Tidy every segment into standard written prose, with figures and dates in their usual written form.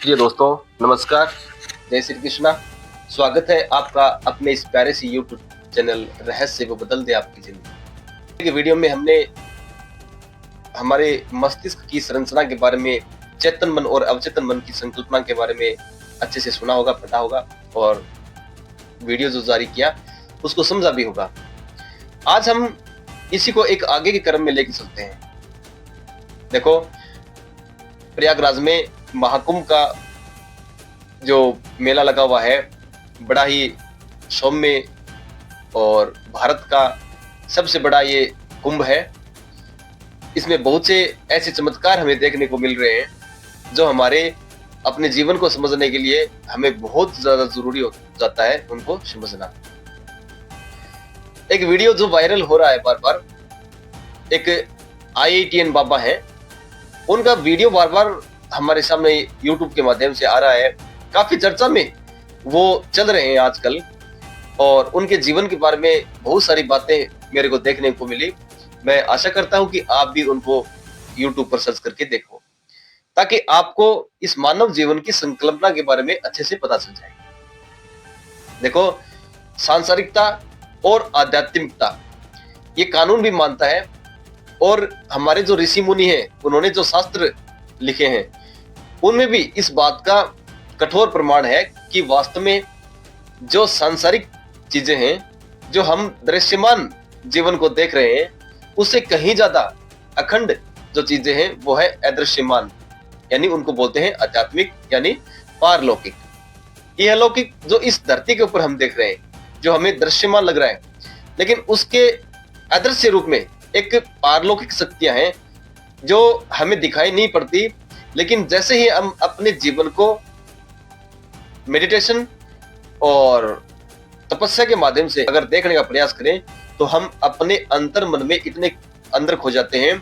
प्रिय दोस्तों, नमस्कार, जय श्री कृष्णा। स्वागत है आपका अपने इस प्यारे सी यूट्यूब चैनल रहस्य वो बदल दे आपकी जिंदगी के वीडियो में हमने हमारे मस्तिष्क की संरचना के बारे में, चेतन मन और अवचेतन मन की संकल्पना के बारे में अच्छे से सुना होगा, पढ़ा होगा और वीडियो जो जारी किया उसको समझा भी होगा। आज हम इसी को एक आगे के क्रम में लेके चलते हैं। देखो, प्रयागराज में महाकुंभ का जो मेला लगा हुआ है, बड़ा ही सौम्य और भारत का सबसे बड़ा ये कुंभ है। इसमें बहुत से ऐसे चमत्कार हमें देखने को मिल रहे हैं जो हमारे अपने जीवन को समझने के लिए हमें बहुत ज्यादा जरूरी हो जाता है उनको समझना। एक वीडियो जो वायरल हो रहा है बार बार, एक IITN बाबा है, उनका वीडियो बार बार हमारे सामने YouTube के माध्यम से आ रहा है। काफी चर्चा में वो चल रहे हैं आजकल और उनके जीवन के बारे में बहुत सारी बातें मेरे को देखने को मिली। मैं आशा करता हूं कि आप भी उनको YouTube पर सर्च करके देखो, ताकि आपको इस मानव जीवन की संकल्पना के बारे में अच्छे से पता चल जाए। देखो, सांसारिकता और आध्यात्मिकता ये कानून भी मानता है और हमारे जो ऋषि मुनि हैं उन्होंने जो शास्त्र लिखे हैं उनमें भी इस बात का कठोर प्रमाण है कि वास्तव में जो सांसारिक चीजें हैं, जो हम दृश्यमान जीवन को देख रहे हैं, उससे कहीं ज्यादा अखंड जो चीजें हैं वो है अदृश्यमान, यानी उनको बोलते हैं आध्यात्मिक यानी पारलौकिक। यह अलौकिक जो इस धरती के ऊपर हम देख रहे हैं, जो हमें दृश्यमान लग रहा है, लेकिन उसके अदृश्य रूप में एक पारलौकिक शक्तियां हैं जो हमें दिखाई नहीं पड़ती, लेकिन जैसे ही हम अपने जीवन को मेडिटेशन और तपस्या के माध्यम से अगर देखने का प्रयास करें तो हम अपने अंतर मन में इतने अंदर खो जाते हैं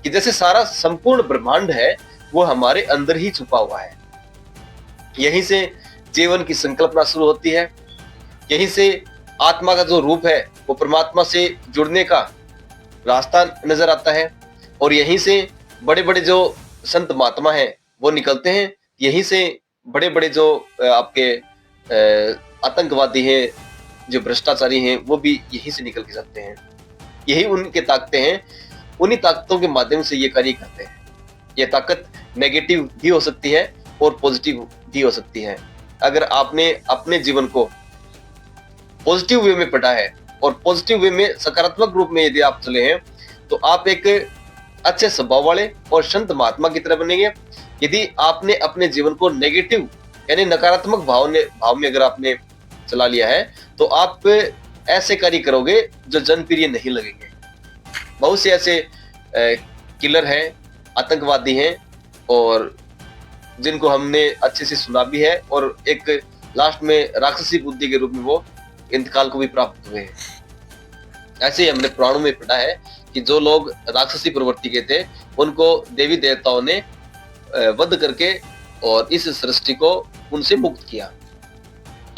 कि जैसे सारा संपूर्ण ब्रह्मांड है वो हमारे अंदर ही छुपा हुआ है। यहीं से जीवन की संकल्पना शुरू होती है, यहीं से आत्मा का जो रूप है वो परमात्मा से जुड़ने का रास्ता नजर आता है और यहीं से बड़े बड़े जो संत महात्मा हैं वो निकलते हैं। यहीं से बड़े बड़े जो आपके आतंकवादी हैं, जो भ्रष्टाचारी हैं, वो भी यहीं से निकल के जाते हैं। यही उनके ताकतें हैं, उन्हीं ताकतों के माध्यम से ये कार्य करते हैं। ये ताकत नेगेटिव भी हो सकती है और पॉजिटिव भी हो सकती है। अगर आपने अपने जीवन को पॉजिटिव वे में पढ़ा है और पॉजिटिव वे में सकारात्मक रूप में यदि आप चले हैं तो आप एक अच्छे स्वभाव वाले और संत महात्मा की तरह बनेंगे। यदि आपने अपने जीवन को नेगेटिव यानी नकारात्मक भाव में अगर आपने चला लिया है तो आप ऐसे कार्य करोगे जो जनप्रिय नहीं लगेंगे। बहुत से ऐसे किलर हैं, आतंकवादी हैं और जिनको हमने अच्छे से सुना भी है और एक लास्ट में राक्षसी बुद्धि के रूप में वो इंतकाल को भी प्राप्त हुए हैं। ऐसे ही हमने पुराणों में पढ़ा है कि जो लोग राक्षसी प्रवृत्ति के थे उनको देवी देवताओं ने वध करके और इस सृष्टि को उनसे मुक्त किया।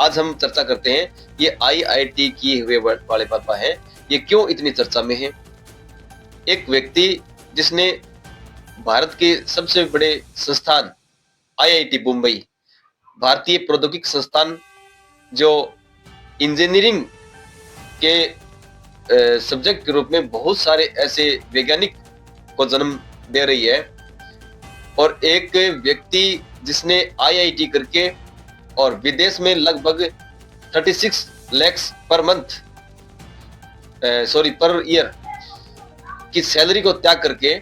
आज हम चर्चा करते हैं ये IIT किए हुए वाले बाबा हैं, ये क्यों इतनी चर्चा में है। एक व्यक्ति जिसने भारत के सबसे बड़े संस्थान IIT मुंबई, भारतीय प्रौद्योगिकी संस्थान, जो इंजीनियरिंग के सब्जेक्ट के रूप में बहुत सारे ऐसे वैज्ञानिक को जन्म दे रही है, और एक व्यक्ति जिसने IIT करके और विदेश में लगभग 36 लाख पर ईयर की सैलरी को त्याग करके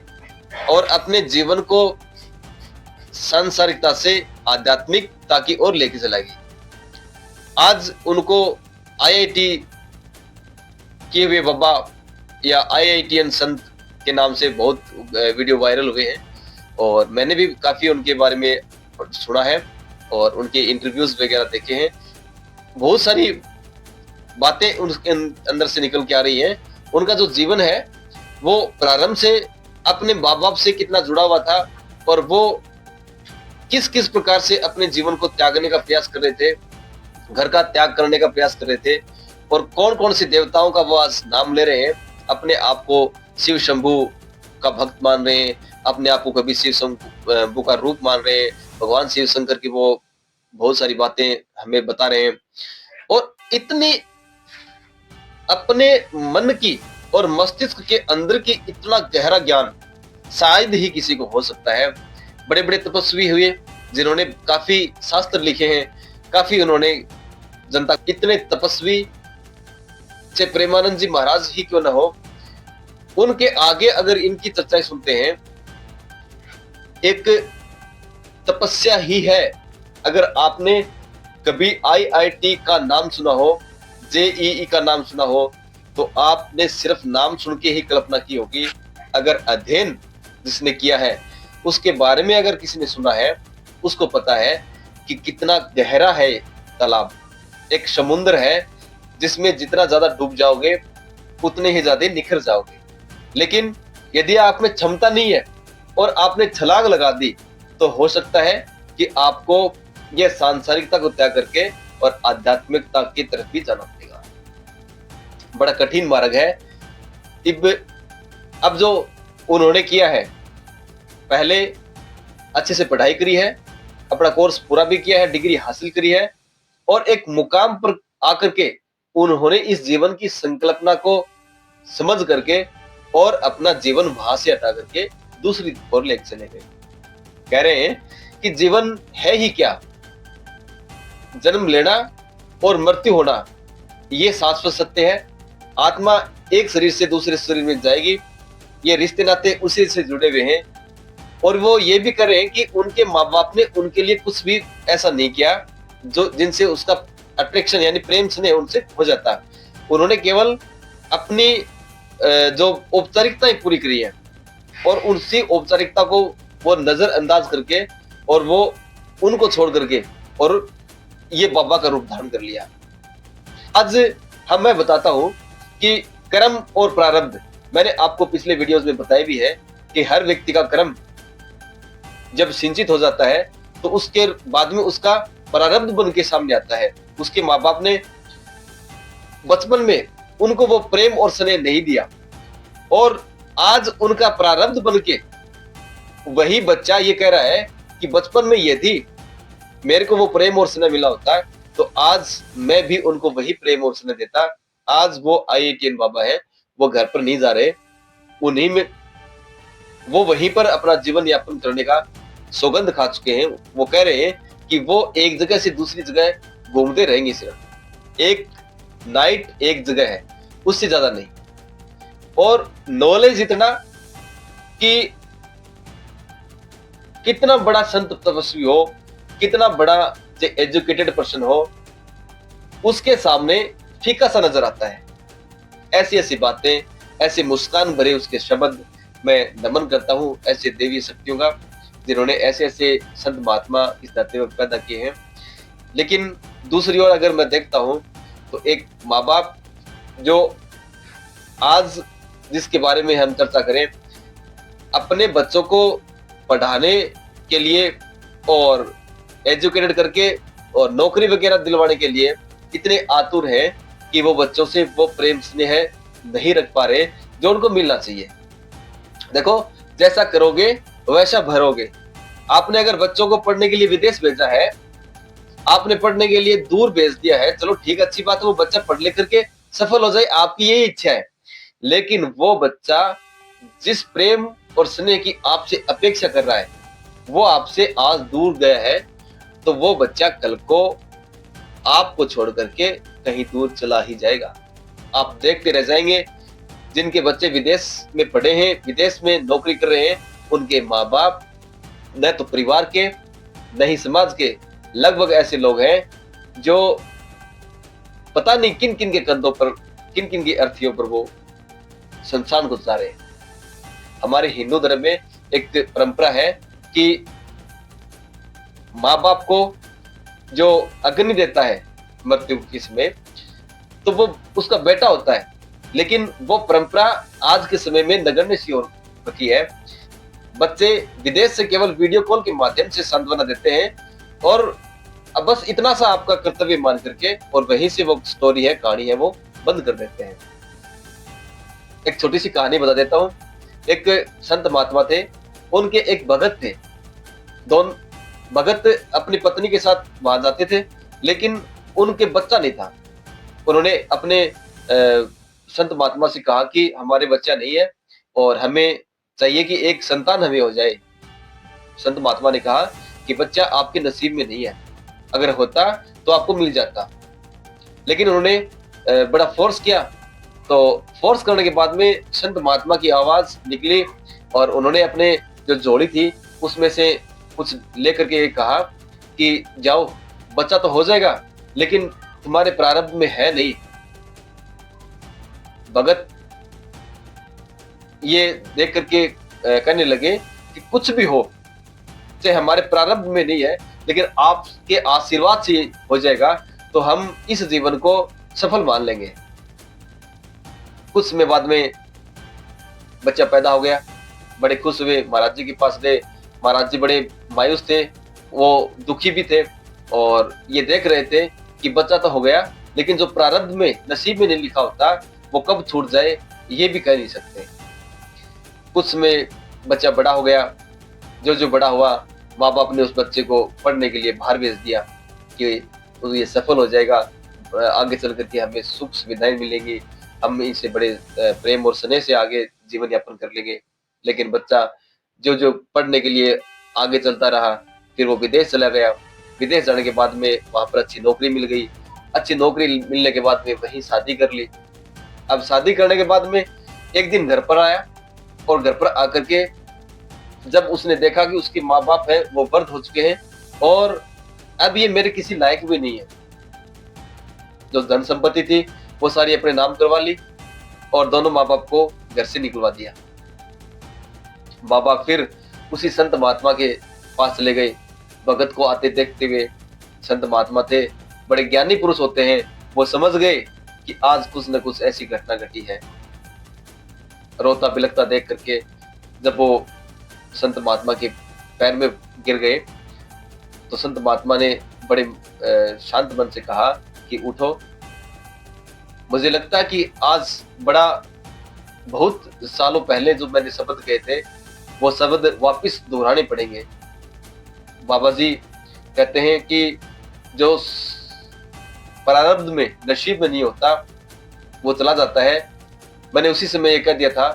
और अपने जीवन को सांसारिकता से आध्यात्मिकता की ओर लेके चला गई। आज उनको IIT किए हुए बाबा या IITN संत के नाम से बहुत वीडियो वायरल हुए हैं और मैंने भी काफी उनके बारे में सुना है और उनके इंटरव्यूज वगैरह देखे हैं। बहुत सारी बातें उनके अंदर से निकल के आ रही हैं। उनका जो जीवन है वो प्रारंभ से अपने माँ बाप से कितना जुड़ा हुआ था और वो किस किस प्रकार से अपने जीवन को त्यागने का प्रयास कर रहे थे, घर का त्याग करने का प्रयास कर रहे थे और कौन कौन से देवताओं का वो आज नाम ले रहे हैं। अपने आप को शिव शंभू का भक्त मान रहे हैं, अपने आप को कभी शिव शंभू का रूप मान रहे हैं, भगवान शिव शंकर की वो बहुत सारी बातें हमें बता रहे हैं और इतनी अपने मन की और मस्तिष्क के अंदर की इतना गहरा ज्ञान शायद ही किसी को हो सकता है। बड़े बड़े तपस्वी हुए जिन्होंने काफी शास्त्र लिखे हैं, काफी उन्होंने जनता, इतने तपस्वी चाहे प्रेमानंद जी महाराज ही क्यों ना हो, उनके आगे अगर इनकी चर्चाएं सुनते हैं, एक तपस्या ही है। अगर आपने कभी आईआईटी का नाम सुना हो, जेईई का नाम सुना हो, तो आपने सिर्फ नाम सुन के ही कल्पना की होगी। अगर अध्ययन जिसने किया है उसके बारे में अगर किसी ने सुना है, उसको पता है कि कितना गहरा है तालाब। एक समुद्र है जिसमें जितना ज्यादा डूब जाओगे उतने ही ज्यादा निखर जाओगे। लेकिन यदि आप में क्षमता नहीं है और आपने छलांग लगा दी, तो हो सकता है कि आपको यह सांसारिकता को त्याग करके और आध्यात्मिकता की तरफ भी जाना पड़ेगा। बड़ा कठिन मार्ग है। अब जो उन्होंने किया है, पहले अच्छे से पढ़ाई करी है, अपना कोर्स पूरा भी किया है, डिग्री हासिल करी है और एक मुकाम पर आकर के उन्होंने इस जीवन की संकल्पना को समझ करके और अपना जीवन वहां से हटा करके दूसरी ओर ले चले गए। कह रहे हैं कि जीवन है ही क्या, जन्म लेना और मृत्यु होना ये शाश्वत सत्य है। आत्मा एक शरीर से दूसरे शरीर में जाएगी, ये रिश्ते नाते उसी से जुड़े हुए हैं। और वो ये भी कर रहे हैं कि उनके माँ बाप ने उनके लिए कुछ भी ऐसा नहीं किया जो जिनसे उसका अट्रैक्शन यानी प्रेम स्नेह उनसे हो जाता। उन्होंने केवल अपनी जो औपचारिकताएं पूरी करी है और उसी औपचारिकता को वो नजरअंदाज करके और वो उनको छोड़ करके और ये बाबा का रूप धारण कर लिया। आज मैं बताता हूं कि कर्म और प्रारब्ध, मैंने आपको पिछले वीडियोस में बताया भी है कि हर व्यक्ति का कर्म जब सिंचित हो जाता है तो उसके बाद में उसका प्रारब्ध बन के सामने आता है। उसके माँ बाप ने बचपन में उनको वो प्रेम और स्नेह नहीं दिया और आज उनका प्रारब्ध बन के वही बच्चा ये कह रहा है कि बचपन में यदि मेरे को वो प्रेम और स्नेह मिला होता तो आज मैं भी उनको वही प्रेम और स्नेह देता। आज वो आईआईटीएन बाबा है, वो घर पर नहीं जा रहे, उन्हीं में वो वहीं पर अपना जीवन यापन करने का सौगंध खा चुके हैं। वो कह रहे हैं कि वो एक जगह से दूसरी जगह घूमते रहेंगे, सिर्फ एक नाइट एक जगह है, उससे ज्यादा नहीं। और नॉलेज इतना कि कितना बड़ा संत तपस्वी हो, कितना बड़ा एजुकेटेड पर्सन हो, उसके सामने फीका सा नजर आता है। ऐसी ऐसी बातें, ऐसे मुस्कान भरे उसके शब्द, मैं नमन करता हूं ऐसे देवी शक्तियों का जिन्होंने ऐसे ऐसे संत महात्मा इस धरती पर पैदा किए हैं। लेकिन दूसरी ओर अगर मैं देखता हूं तो एक माँ बाप जो आज जिसके बारे में हम चर्चा करें, अपने बच्चों को पढ़ाने के लिए और एजुकेटेड करके और नौकरी वगैरह दिलवाने के लिए इतने आतुर हैं कि वो बच्चों से वो प्रेम स्नेह नहीं रख पा रहे जो उनको मिलना चाहिए। देखो, जैसा करोगे वैसा भरोगे। आपने अगर बच्चों को पढ़ने के लिए विदेश भेजा है, आपने पढ़ने के लिए दूर भेज दिया है, चलो ठीक, अच्छी बात है, वो बच्चा पढ़ लिख करके सफल हो जाए, आपकी यही इच्छा है। लेकिन वो बच्चा जिस प्रेम और स्नेह की आपसे अपेक्षा कर रहा है, वो आपसे आज दूर गया है, तो वो बच्चा कल को आपको छोड़ करके कहीं दूर चला ही जाएगा। आप देखते रह जाएंगे, जिनके बच्चे विदेश में पढ़े हैं, विदेश में नौकरी कर रहे हैं, उनके माँ बाप न तो परिवार के न ही समाज के लगभग ऐसे लोग हैं जो पता नहीं किन किन के कंधों पर, किन किन की अर्थियों पर वो संसार को गुजारे। हमारे हिंदू धर्म में एक परंपरा है कि माँ बाप को जो अग्नि देता है मृत्यु के समय, तो वो उसका बेटा होता है। लेकिन वो परंपरा आज के समय में नगण्य सी हो रखी है। बच्चे विदेश से केवल वीडियो कॉल के माध्यम से सांत्वना देते हैं और अब बस इतना सा आपका कर्तव्य मान करके और वहीं से वो स्टोरी है, कहानी है, वो बंद कर देते हैं। एक छोटी सी कहानी बता देता हूँ। एक संत महात्मा थे, उनके एक भगत थे, भगत अपनी पत्नी के साथ वहां जाते थे, लेकिन उनके बच्चा नहीं था। उन्होंने अपने संत महात्मा से कहा कि हमारे बच्चा नहीं है और हमें चाहिए कि एक संतान हमें हो जाए। संत महात्मा ने कहा कि बच्चा आपके नसीब में नहीं है, अगर होता तो आपको मिल जाता। लेकिन उन्होंने बड़ा फोर्स किया, तो फोर्स करने के बाद में संत महात्मा की आवाज निकली और उन्होंने अपने जो झोली थी उसमें से कुछ लेकर के कहा कि जाओ, बच्चा तो हो जाएगा लेकिन तुम्हारे प्रारब्ध में है नहीं। भगत ये देख करके कहने लगे कि कुछ भी हो, चाहे हमारे प्रारब्ध में नहीं है लेकिन आपके आशीर्वाद से हो जाएगा, तो हम इस जीवन को सफल मान लेंगे। कुछ समय बाद में बच्चा पैदा हो गया, बड़े खुश हुए, महाराज जी के पास गए। महाराज जी बड़े मायूस थे, वो दुखी भी थे और ये देख रहे थे कि बच्चा तो हो गया लेकिन जो प्रारब्ध में नसीब में नहीं लिखा होता वो कब छूट जाए ये भी कह नहीं सकते। कुछ समय बच्चा बड़ा हो गया, जो जो बड़ा हुआ माँ बाप ने उस बच्चे को पढ़ने के लिए बाहर भेज दिया कि ये सफल हो जाएगा, आगे चल करके हमें सुख सुविधाएं मिलेंगी, हम इससे बड़े प्रेम और स्नेह से आगे जीवन यापन कर लेंगे। लेकिन बच्चा जो जो पढ़ने के लिए आगे चलता रहा, फिर वो विदेश चला गया। विदेश जाने के बाद में वहां पर अच्छी नौकरी मिल गई। अच्छी नौकरी मिलने के बाद में वहीं शादी कर ली। अब शादी करने के बाद में एक दिन घर पर आया और घर पर आकर के जब उसने देखा कि उसके माँ बाप है वो वृद्ध हो चुके हैं और अब ये मेरे किसी लायक भी नहीं है। जो धन संपत्ति थी वो सारी अपने नाम करवा ली और दोनों माँ बाप को घर से निकलवा दिया। बाबा फिर उसी संत महात्मा के पास चले गए। भगत को आते देखते हुए, संत महात्मा थे, बड़े ज्ञानी पुरुष होते हैं, वो समझ गए कि आज कुछ न कुछ ऐसी घटना घटी है। रोता बिलखता देख करके जब वो संत महात्मा के पैर में गिर गए तो संत महात्मा ने बड़े शांत मन से कहा कि उठो, मुझे लगता है कि आज बड़ा बहुत सालों पहले जो मैंने शब्द कहे थे वो शब्द वापस दोहराने पड़ेंगे। बाबा जी कहते हैं कि जो प्रारब्ध में नसीब में नहीं होता वो चला जाता है। मैंने उसी समय ये कह दिया था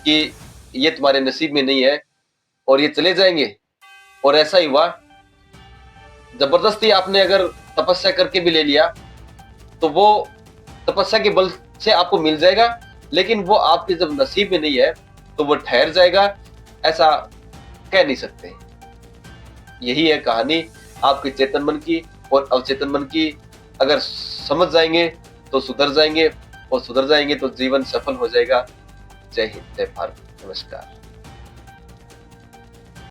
कि ये तुम्हारे नसीब में नहीं है और ये चले जाएंगे, और ऐसा ही हुआ। जबरदस्ती आपने अगर तपस्या करके भी ले लिया तो वो तपस्या के बल से आपको मिल जाएगा, लेकिन वो आपके जब नसीब में नहीं है तो वो ठहर जाएगा, ऐसा कह नहीं सकते। यही है कहानी आपके चेतन मन की और अवचेतन मन की। अगर समझ जाएंगे तो सुधर जाएंगे और सुधर जाएंगे तो जीवन सफल हो जाएगा। जय हिंद, जय भारत, नमस्कार।